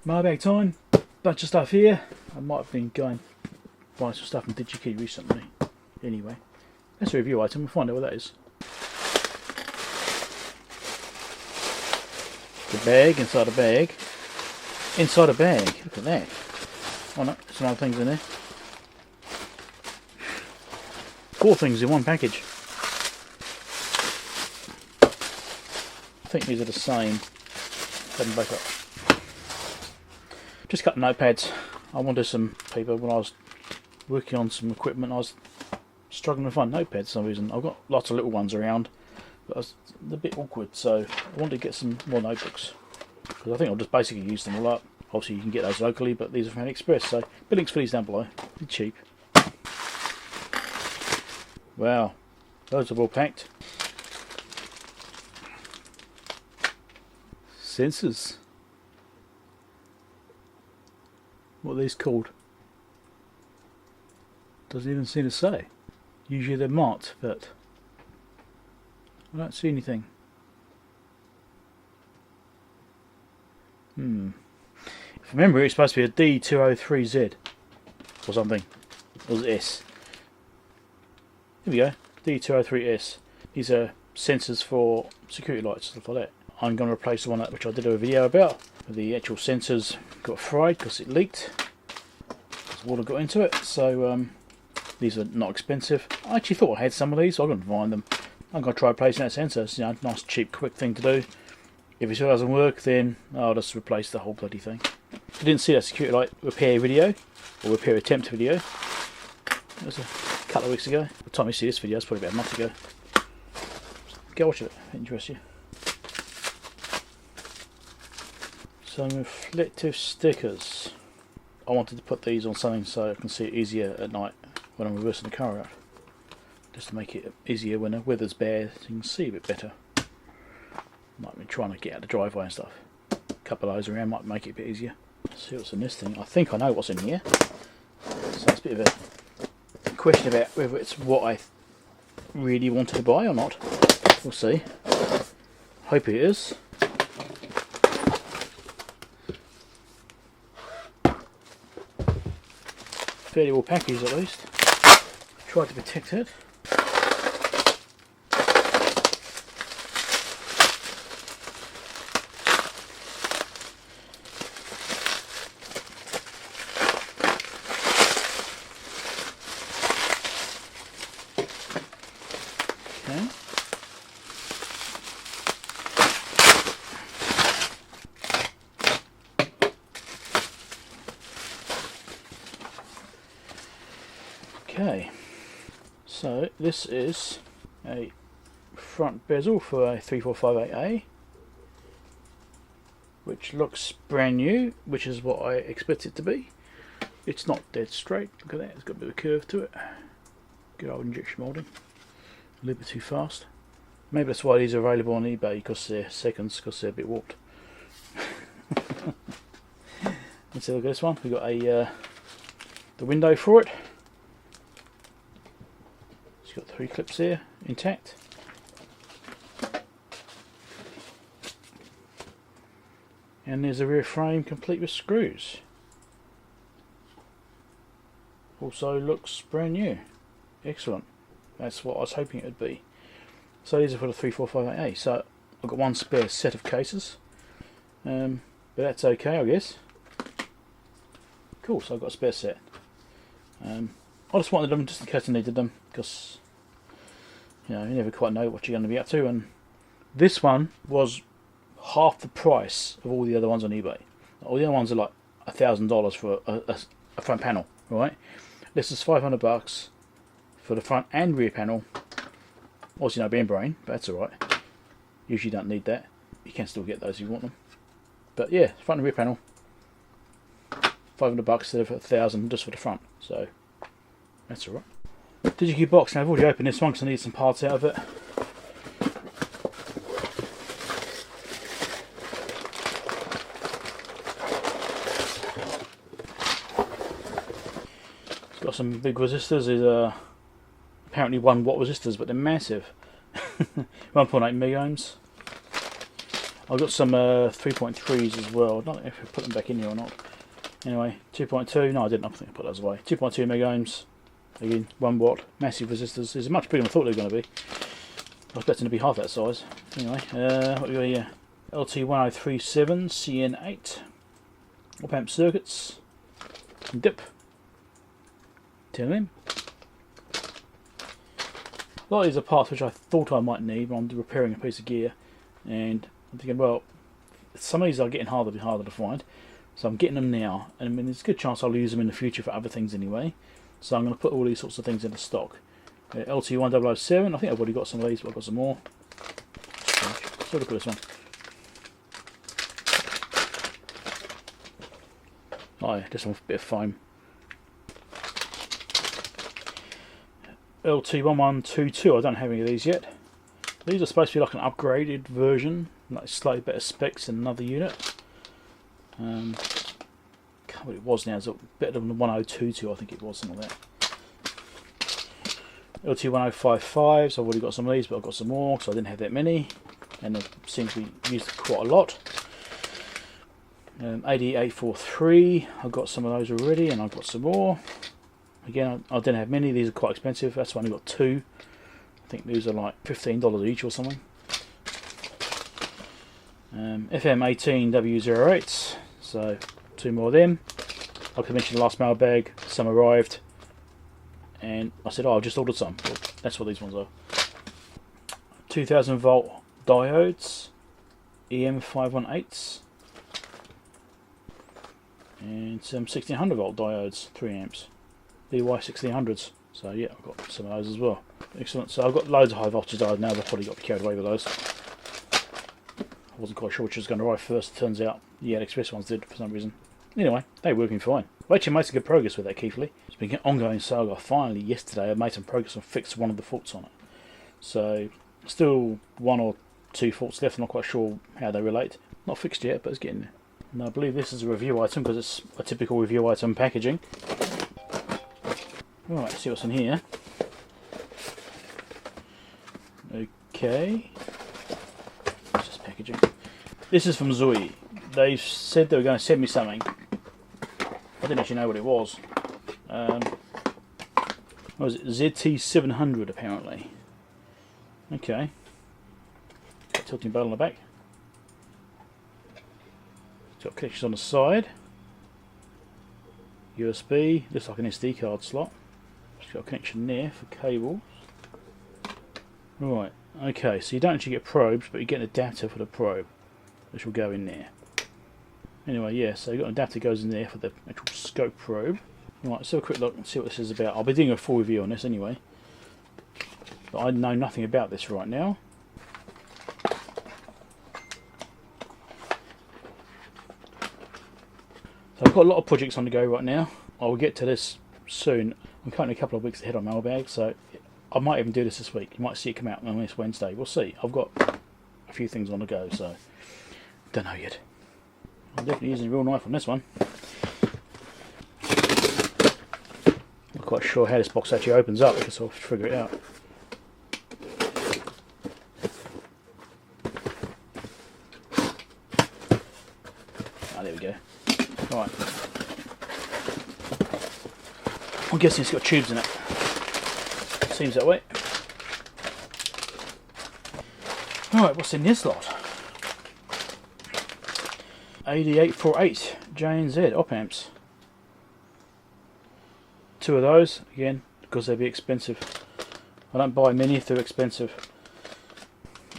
Mailbag time, bunch of stuff here. I might have been going buying some stuff from Digikey recently. Anyway, that's a review item, we'll find out what that is. The bag, inside a bag. Inside a bag, look at that. Oh no, some other things in there. 4 things in one package. I think these are the same. Let them break up. Just cut notepads. I wanted some paper. When I was working on some equipment, I was struggling to find notepads for some reason. I've got lots of little ones around, but I was a bit awkward, so I wanted to get some more notebooks. Because I think I'll just basically use them all up. Obviously you can get those locally, but these are from AliExpress, so the links for these down below. They're cheap. Wow, those are all packed. Sensors. What are these called? Doesn't even seem to say. Usually they're marked, but I don't see anything. If I remember, it's supposed to be a D203Z or something. Or was it S? Here we go, D203S. These are sensors for security lights, stuff like that. I'm going to replace the one which I did a video about. The actual sensors got fried because it leaked. Water got into it, so these are not expensive. I actually thought I had some of these, so I'm going to find them. I'm going to try replacing that sensor. It's, you know, nice, cheap, quick thing to do. If it still doesn't work, then I'll just replace the whole bloody thing. If you didn't see that security light repair video, or repair attempt video, it was a couple of weeks ago. By the time you see this video, it's probably about a month ago. Go watch it, if it interests you. Some reflective stickers. I wanted to put these on something so I can see it easier at night when I'm reversing the car out. Just to make it easier when the weather's bad, so you can see a bit better. Might be trying to get out the driveway and stuff. A couple of those around might make it a bit easier. Let's see what's in this thing. I think I know what's in here. So it's a bit of a question about whether it's what I really wanted to buy or not. We'll see. Hope it is. Fairly well packaged at least. Tried to protect it. Okay. Okay, so this is a front bezel for a 3458A, which looks brand new, which is what I expect it to be. It's not dead straight, look at that, it's got a bit of a curve to it. Good old injection moulding, a little bit too fast. Maybe that's why these are available on eBay, because they're seconds, because they're a bit warped. Let's have a look at this one. We've got a the window for it. It's got 3 clips here, intact. And there's a rear frame complete with screws. Also looks brand new. Excellent. That's what I was hoping it would be. So these are for the 3458A. So I've got one spare set of cases. But that's okay, I guess. Cool, so I've got a spare set. I just wanted them just in case I needed them, because you know, you never quite know what you're going to be up to, and this one was half the price of all the other ones on eBay. All the other ones are like $1,000 for a front panel, right? This is $500 for the front and rear panel. Obviously no membrane, but that's alright. Usually don't need that. You can still get those if you want them. But yeah, front and rear panel, $500 instead of $1,000 just for the front, so that's alright. Digikey box. Now I've already opened this one because I need some parts out of it. It's got some big resistors. There's apparently 1 watt resistors, but they're massive. 1.8 milliohms. I've got some 3.3s as well. I don't know if I put them back in here or not. Anyway, 2.2. No, I didn't. I think I put those away. 2.2 mega ohms. Again, 1 watt. Massive resistors. These are much bigger than I thought they were going to be. I was expecting to be half that size. Anyway, what do we got here? LT1037 CN8. Op amp circuits. Dip. 10 of them. A lot of these are parts which I thought I might need when I'm repairing a piece of gear, and I'm thinking, well, some of these are getting harder and harder to find, so I'm getting them now, and I mean, there's a good chance I'll use them in the future for other things anyway, so I'm going to put all these sorts of things into stock. LT1007, I think I've already got some of these, but I've got some more. So look at this one. Oh yeah, just a bit of foam. LT1122, I don't have any of these yet. These are supposed to be like an upgraded version, like slightly better specs in another unit. Can't remember what it was now, it's better than the 1022, I think it was, something like that. LT1055s, I've already got some of these, but I've got some more because I didn't have that many, and they seem to be used quite a lot. AD843, I've got some of those already, and I've got some more. Again, I didn't have many, these are quite expensive, that's why I only got 2. I think these are like $15 each or something. FM18W08, so 2 more of them. Like I mentioned last mailbag, some arrived, and I said, oh, I've just ordered some. Well, that's what these ones are. 2000 volt diodes, EM518s, and some 1600 volt diodes, 3 amps. DY1600s, so yeah, I've got some of those as well. Excellent, so I've got loads of high voltage diodes now, but I've probably got carried away with those. I wasn't quite sure which was going to arrive first, turns out the AliExpress ones did for some reason. Anyway, they're working fine. I've actually made some good progress with that, Keithley. It's been an ongoing saga. Finally, yesterday, I made some progress and fixed one of the faults on it. So, still 1 or 2 faults left, I'm not quite sure how they relate. Not fixed yet, but it's getting there. And I believe this is a review item because it's a typical review item packaging. Right, let's see what's in here. Okay. It's just packaging. This is from Zoyi. They said they were going to send me something. I didn't actually know what it was. What was it? ZT700 apparently. Okay. Tilting belt on the back. It's got connections on the side. USB. Looks like an SD card slot. It's got a connection there for cables. Right, okay, so you don't actually get probes, but you get an adapter for the probe, which will go in there. Anyway, yeah, so you've got an adapter that goes in there for the actual scope probe. Right, let's have a quick look and see what this is about. I'll be doing a full review on this anyway, but I know nothing about this right now. So I've got a lot of projects on the go right now. I will get to this soon. I'm currently a couple of weeks ahead on Mailbag, so I might even do this week. You might see it come out on this Wednesday. We'll see. I've got a few things on the go, so don't know yet. I'm definitely using a real knife on this one. Not quite sure how this box actually opens up, because I'll figure it out. Ah, there we go. Right. I'm guessing it's got tubes in it. Seems that way. Alright, what's in this lot? AD848 J&Z op amps. 2 of those, again, because they'd be expensive. I don't buy many if they're expensive.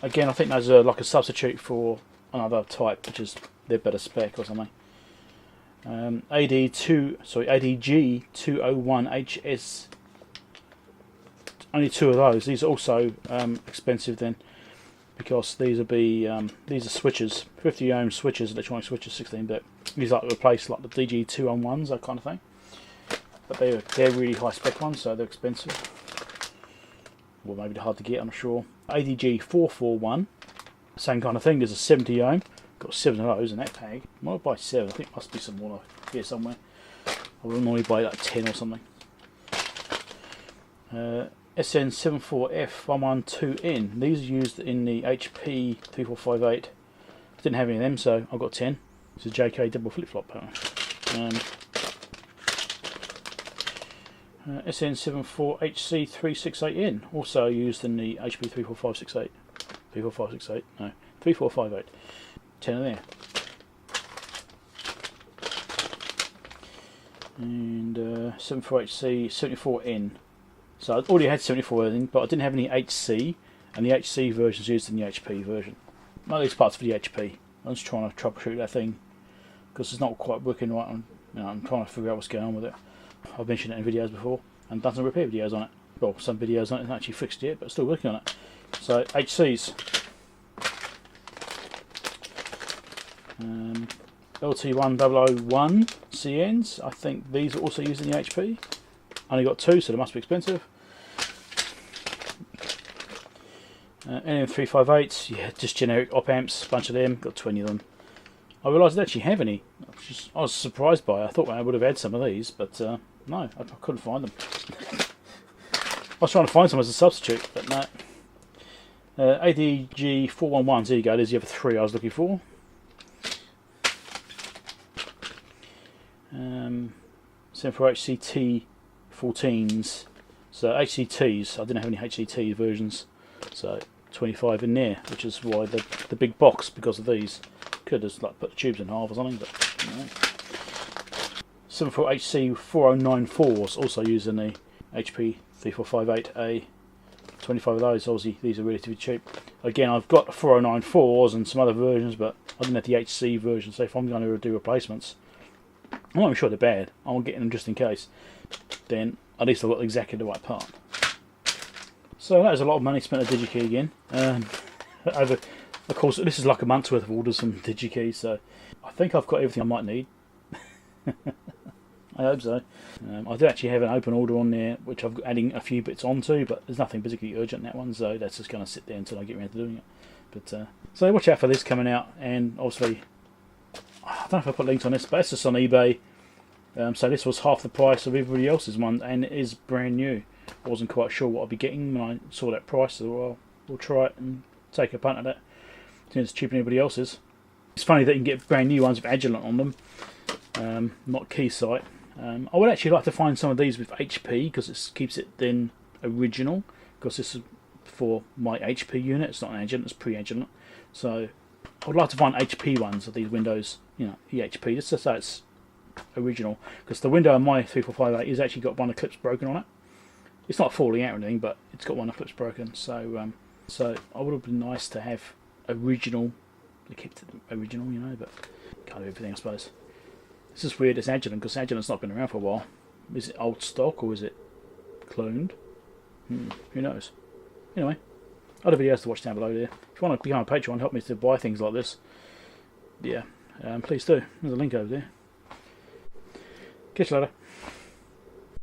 Again, I think those are like a substitute for another type, which is their better spec or something. ADG201HS. Only 2 of those. These are also expensive then, because these will be these are switches, 50 ohm switches, electronic switches, 16-bit. These like to replace like the DG201s, that kind of thing. But they're really high spec ones, so they're expensive. Or maybe they're hard to get, I'm not sure. ADG441, same kind of thing. There's a 70 ohm. Got 7 of those in that tag. I might buy 7. I think there must be some more here somewhere. I would normally buy like 10 or something. SN74F112N. These are used in the HP 3458 Didn't have any of them, so I got 10. It's a JK double flip-flop pattern. SN74HC368N, also used in the HP 34568. 34568, no, 3458. 10 of there. And 74HC 74N. So I already had 74N, but I didn't have any HC, and the HC version is used in the HP version. Most of these parts for the HP. I'm just trying to troubleshoot that thing because it's not quite working right. I'm trying to figure out what's going on with it. I've mentioned it in videos before and done some repair videos on it. Well, some videos on it, not actually fixed yet, but still working on it. So HCs. LT1001 CNs. I think these are also used in the HP. Only got 2, so they must be expensive. NM358s, yeah, just generic op amps, bunch of them, got 20 of them. I realised I didn't actually have any. I was surprised by it. I thought I would have had some of these, but no, I couldn't find them. I was trying to find some as a substitute, but no. ADG411s, there you go, there's the other 3 I was looking for. 74HCT 14s. So HCTs, I didn't have any HCT versions, so 25 in there, which is why the big box, because of these. Could have like put the tubes in half or something, but no. 74HC 4094s, also used in the HP 3458A. 25 of those, obviously these are relatively cheap. Again, I've got 4094s and some other versions, but I didn't have the HC version, so if I'm going to do replacements, I'm not even sure they're bad, I'm getting them just in case, then at least I've got exactly the right part. So that was a lot of money spent at Digikey again. Of course, this is like a month's worth of orders from Digikey, so I think I've got everything I might need. I hope so. I do actually have an open order on there, which I've got adding a few bits onto, but there's nothing particularly urgent in that one, so that's just going to sit there until I get around to doing it. But so watch out for this coming out, and obviously, I don't know if I put links on this, but it's just on eBay. So this was half the price of everybody else's one, and it is brand new. I wasn't quite sure what I'd be getting when I saw that price, so well, we'll try it and take a punt at it. It's cheaper than everybody else's. It's funny that you can get brand new ones with Agilent on them, not Keysight. I would actually like to find some of these with HP, because it keeps it then original, because this is for my HP unit, it's not an Agilent, it's pre-Agilent. So I would like to find HP ones of these windows, you know, EHP, just so it's original, because the window on my 3458 has actually got one of the clips broken on it. It's not falling out or anything, but it's got one of the clips broken, so so I would have been nice to have original. They kept it original, you know, but can't do everything, I suppose. This is weird, it's Agilent, because Agilent's not been around for a while. Is it old stock or is it cloned? Who knows? Anyway, other videos to watch down below there. If you want to become a Patreon, help me to buy things like this, yeah, please do. There's a link over there. Catch you later.